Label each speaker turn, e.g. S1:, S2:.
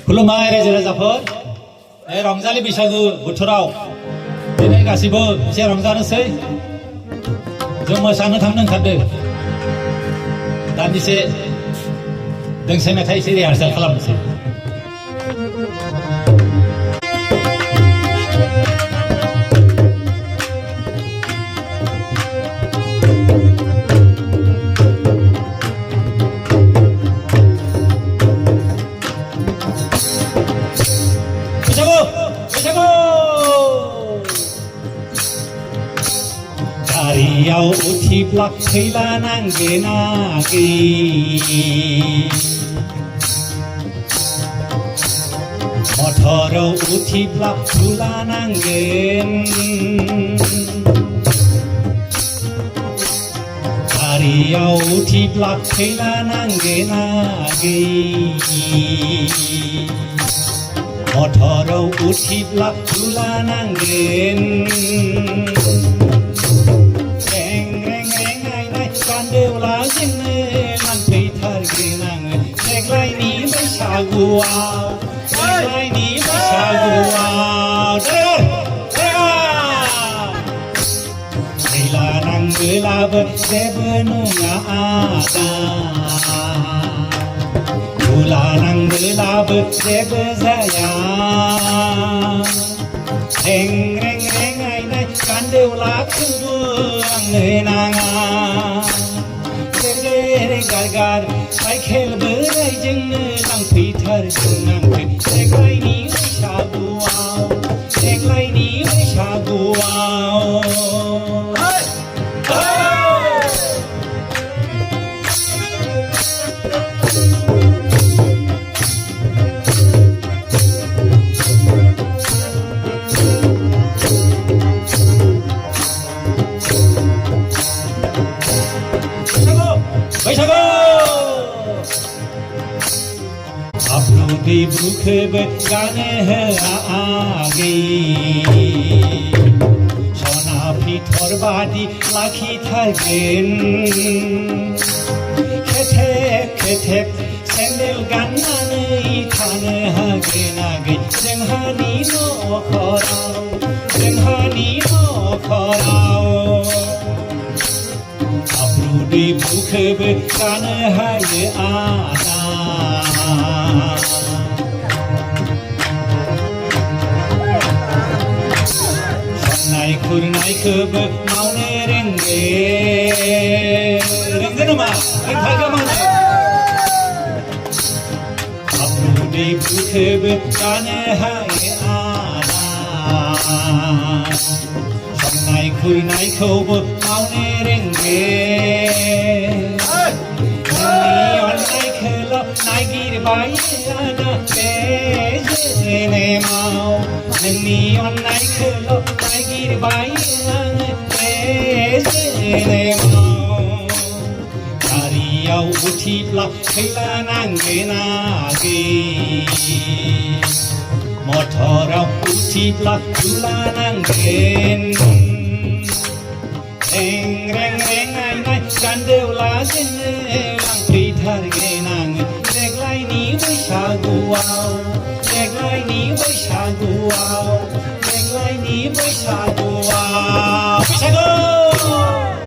S1: खुलुमबाय रायजो राजाफोर रंजालि बैसागु बोथोराव दिनै गासिबो एसे रंजानोसै जों मोसानो थांनो ओंखारदों दान्दिसे दोंसे मेथाइ एसे रिहार्सेल खालामनोसै गारियाव उठिब्ला खैला नांगोन आगै मटराव उठिब्ला धुला नांगोन गारियाव उठिब्ला खैला नांगोन आगै मटराव उठिब्ला धुला नांगोन देवला जोंनो नांफैथारगोन आङो देग्लायनि बैसागुआव देग्लायनि बैसागुआव खैला नांबोलाबो जेबो नङा आदा धुला नांबोलाबो जेबो जाया रें रें रें आइनाय गानदेवलाखौबो आंनो नाङा गार साइकेल बोराइजोंनो लांफैथारगोन आंखौ देग्लायनि बैसागुआव देग्लायनि बैसागुआव बैसागु दै बुखोबो गानो होआ आगै सना फिथर बादि लाखिथारगोन खेथेब खेथेब सेन्देल गाननानै थानो हागोन आगै जोंहानि न'खराव जोंहानि न'खराव दै बुखोबो गानो हायो आदा संनाय खुरनायखौबो मावनो रोंगोन नामा रोंखागोन मावनो दै बुखोबो गानो हायो आदा संनाय खुरनायखौबो मावनो नागिरबाय आना बे जोनोमाव नोंनि अननायखौल' नागिरबाय आङो बे जोनोमाव गारियाव उठिब्ला खैला नांगोन आगै मटराव उठिब्ला धुला नांगोन रें रें रें आइनाय गानदेवला जोंनो लांफैथारगोन आङो देग्लायनि बैसागुआव देग्लायनि बैसागुआव